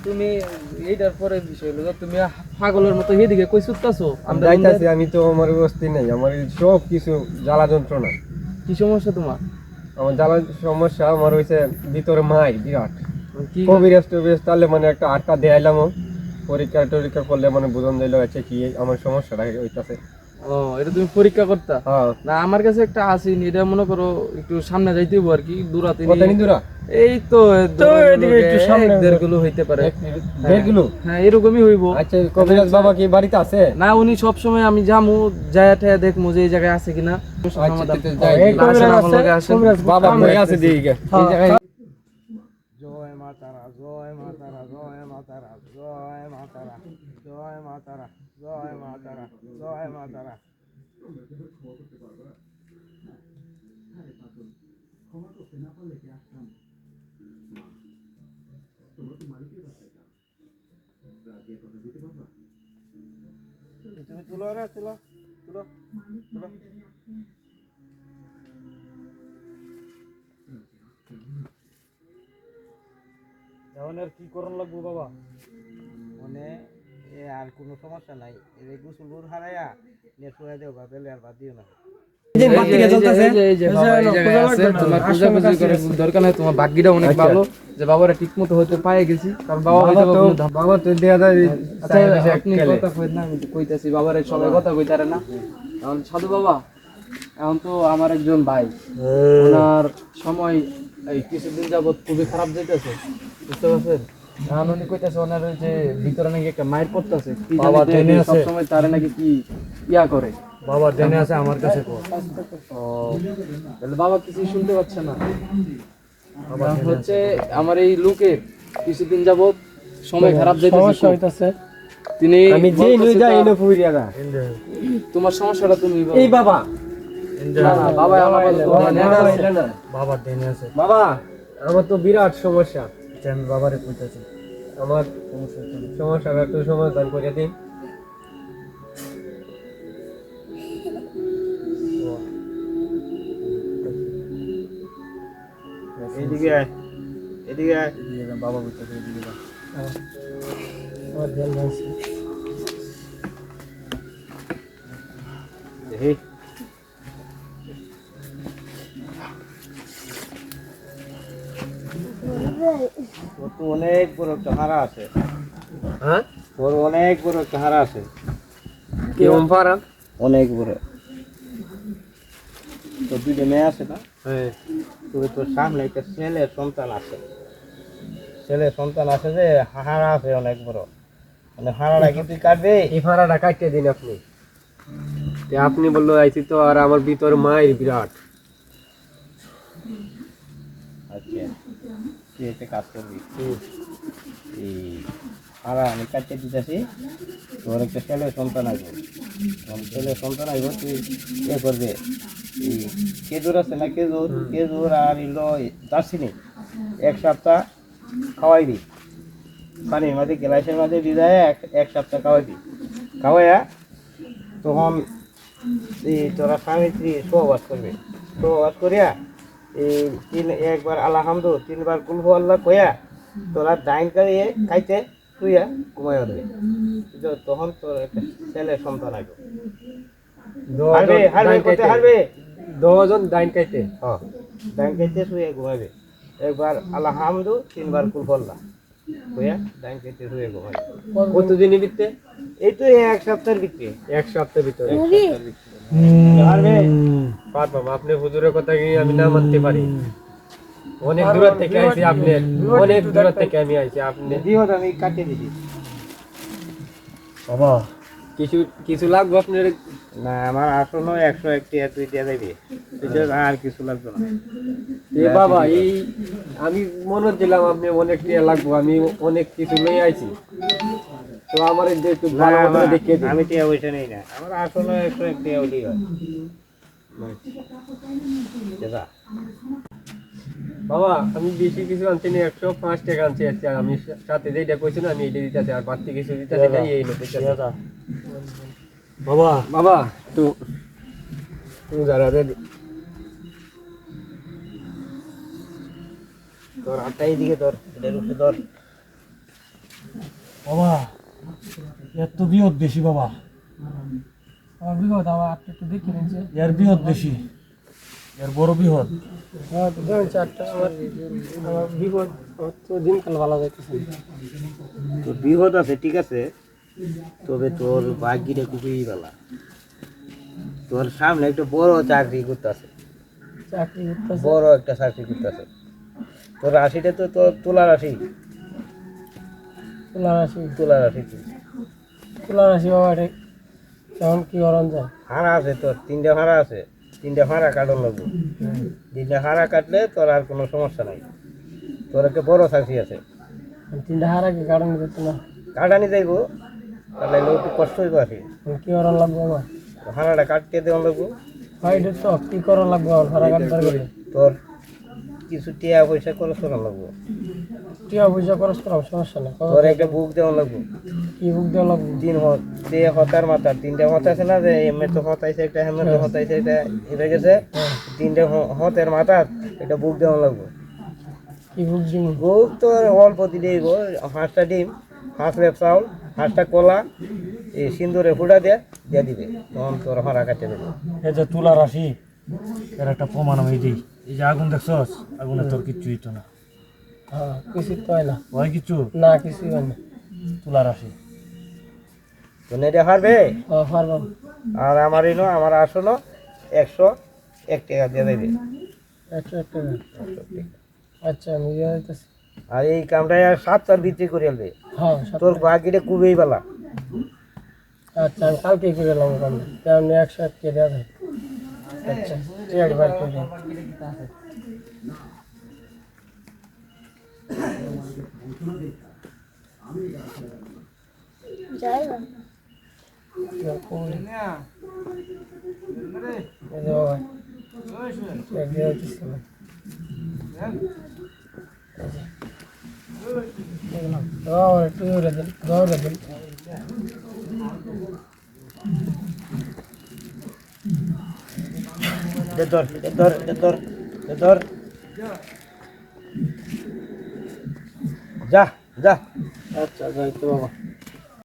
তুমি এইটার পরে বিষয় হলো তুমি পাগলের মতো এদিকে কই ছুটতাছো? আমি তো আমার বস্তি নাই, আমার সব কিছু জ্বালা যন্ত্রণা। কি সমস্যা তোমার? আমার জ্বালা সমস্যা আমার হয়েছে ভিতরে মাই বিরাট কি কবিরাজ টবিরাজ তাহলে মানে একটা আটটা দেয়াইলাম, পরীক্ষা টরীক্ষা করলে মানে বুঝন দিল আছে কি আমার সমস্যাটা হইতাছে। ও এটা তুমি পরীক্ষা করতা? হ্যাঁ। না আমার কাছে একটা আছে, এটা মনে করো একটু সামনে যাইতে হইব আর কি, দূরাতে কতদিন দূরা? এই তো এদিকে একটু সামনে 1.5 কিলো হইতে পারে। 1.5 কিলো? হ্যাঁ এরকমই হইব। আচ্ছা, কবিরাজ বাবা কি বাড়িতে আছে? না, উনি সব সময় আমি যামু যায়া ঠায়া দেখমু যে এই জায়গায় আছে কিনা। বাবা কই আছে দিকে এই জায়গায়। জয় মাতারা, জয় মাতারা, জয় মাতারা, জয় মাতারা, জয় মাতারা, জয় মাতারা, জয় মাতারা। তুমি তুলো রে, তুলো তুলো তুলো। এখন আর কি করণ লাগবো বাবা? মানে আর কোনো সমস্যা নাই, এই গোসল হারাইয়া নেট হয়ে দেও বা বেলে আর বাদ দিও না। দরকার নাই, তোমার ভাগ্যটা অনেক ভালো যে বাবারা ঠিক মতো হতে পায়ে গেছি। কারণ বাবা তো দেয়া যায়। আপনি কথা কই না, আমি কইতাছি বাবারে সবাই কথা কইতারে না। এখন সাধু বাবা, এখন তো আমার একজন ভাই, ওনার সময় এই কিছুদিন যাবত খুবই খারাপ যাইতেছে, বুঝতে পারছেন? এখন উনি কইতাছে ওনার ওই যে ভিতরে নাকি একটা মায়ের পড়তেছে, সবসময় তারে নাকি কি ইয়া করে। বাবা জেনে আছে আমার কাছে। ও তাহলে বাবা কিছু শুনতে পাচ্ছে না। হচ্ছে আমার এই লোকে কিছুদিন যাবত সময় খারাপ যাইতেছে। তিনি আমি যে নই যাই এনে ফুরিয়া দা তোমার সমস্যাটা তুমি এই বাবা বাবা আমার বাবা দেনে আছে। বাবা আমার তো বিরাট সমস্যা, আমি বাবারে কইতাছি আমার সমস্যাটা একটু সমাধান করে দিন। এদিকে আয়, এদিকে আয়। বাবা কইতাছে এদিকে যা। আমার ধ্যান আছে। দেখি তোর তো অনেক বড় একটা হারা আছে। হ্যাঁ, তোর অনেক বড় একটা হারা আছে। কেমন পারা? অনেক বড়। তোর দুইটা মেয়ে আছে না? হ্যাঁ। তোর সামনে একটা ছেলের সন্তান আছে, ছেলের সন্তান আছে যে হারা আছে অনেক বড়। মানে হারাটা কি তুই কাটবে? এই ফাড়াটা কাটিয়ে দিন আপনি। আপনি বললো আইছি তো, আর আমার ভিতর মায়ের বিরাট। আচ্ছা, তুই একটা কাজ করবি, এই হারা আমি কাটিয়ে দিতেছি। তোর একটা ছেলের সন্তান আসবে, ছেলের সন্তান আসবে, তুই এ করবে এই খেজুর আছে না, খেজুর খেজুর আর ইলো দারচিনি 1 সপ্তাহ খাওয়াইবি, পানির মাঝে গ্লাসের মাঝে ভিজায় 1 সপ্তাহ খাওয়াইবি। খাওয়াইয়া তখন এই তোরা স্বামী স্ত্রী সহবাস করবে। সহবাস করিয়া এই একবার আলহামদু 3 বার কুলহু আল্লাহ কইয়া তোরা ডাইন কারিয়ে খাইতে তুইয়া ঘুমাইয়া দেবে। তখন তোর একটা ছেলের সন্তান আসবে। হারবে হারবে করতে হারবে 10 জন ডাইন খাইতে। হ্যাঁ, ডাইন খাইতে শুয়ে ঘুমাইবে। একবার আলহামদু 3 বার কুলহু আল্লাহ কইয়া ডাইন খাইতে শুয়ে ঘুমাইবে। কতদিনের ভিতরে? এই তো 1 সপ্তাহের ভিতরে। 1 সপ্তাহের ভিতরে হারবে। পারবাম। আপনি হুজুরের কথা কি আমি না মানতে পারি? অনেক দূর থেকে আইছি, আপনি অনেক দূর থেকে আমি আইছি। আপনি দিও আমি কাটিয়ে দিছি। বাবা কিছু কিছু লাগবে আপনার? না, আমার আসলে 101 টাকা তুই দিয়ে দিবি, আর কিছু লাগবে না। এ বাবা, এই আমি মনে দিলাম আপনি অনেক টাকা লাগবে, আমি অনেক কিছু লই আইছি, তো আমার একটু ভালো করে দেখিয়ে দিন। আমি টাকা পয়সা নেই না, আমার আসলে 101 টাকা হলেই হয়। বাবা আমি বেশি কিছু আনছি না, 105 টাকা আনছি। আচ্ছা, আমি সাথে যেটা কইছি না আমি এটা দিতেছি, আর বাড়তি কিছু দিতেছি না, এই লোক বাবা। বাবা তো তুমি যারা তোর হাতটা এইদিকে ধর, এটার উপরে ধর। বাবা এত বিহত বেশি বাবা, আমার বিপদ আমার আপনি একটু দেখে নিচ্ছে এর বিহত বেশি, এর বড় বিহত। হ্যাঁ তো দেখুন চারটা আমার আমার বিপদ আমার তো দিনকাল ভালো যাইতেছে না। তোর বিপদ আছে ঠিক আছে, তবে তোর ভাগ্যিটা খুবই ভালো। তোর সামনে একটা বড় চাকরি করতেছে, চাকরি করতেছে বড় একটা চাকরি করতেছে। তোর রাশিটা তো তোর তুলা রাশি, তুলা রাশি তুলা রাশি তুই। তুলা রাশি বাবা এটা কেমন কি করণ যায়? হাড়া আছে তোর, 3টা হাড়া আছে, 3টা হাড়া কাটন লাগবে। 3টা হাড়া কাটলে তোর আর কোনো সমস্যা নাই। তোর একটা বড় চাকরি আছে, 3টা হারা কি কারণ করতে না কাটানি যাইব, তাহলে একটু কষ্ট হইব আর কি। কি করণ লাগবে আমার? হাড়াটা কাটতে দেওয়া লাগবো। হয় এটা তো কি করণ লাগবে আমার হারা কাটতে গেলে? তোর কিছু টিয়া পয়সা খরচ করা লাগবো। টিয়া পয়সা খরচ করার সমস্যা না। তোর একটা বুক দেওয়া লাগবো। কি বুক দেওয়া লাগবে? 3 হতার মাথা, 3টা হতা আছে না, যে এমনি তো হতাইছে একটা, হেমে তো হতাইছে একটা, এটা গেছে 3টা হতের মাথা, এটা বুক দেওয়া লাগবো। কি বুক দিব? বুক তোর অল্প দিলেই 5টা ডিম, 5 লেপ চাউল, 5টা কলা, এই সিন্দুরে ফুটা দিয়ে দিবে, তখন তোর হারা কাটতে দেবে। এই যে তুলা রাশি, এর একটা প্রমাণ আমি দিই। এই যে আগুন দেখছস, আগুনে তোর কিচ্ছু হইতো না। হ্যাঁ কিছু তো হয় না। হয় কিচ্ছু? না কিছুই হয় না। তুলা রাশি। তো এটা হারবে। পারবাম। আর আমার এনো, আমার আসলো 101 টাকা দিয়ে দেবে। 101 টাকা। আচ্ছা আমি দিয়ে দিতেছি। আর এই কামটা 7টার ভিতরে করে আনবে। হ্যাঁ তোর ভাগ্যটা খুবই ভালো। আচ্ছা আমি কালকে করে এলাম ওখানে, তেমন 101 কে দেওয়া যায়। আচ্ছা ঠিক আছে বার করে দিন। ধর যা যা। আচ্ছা যাই তো বাবা।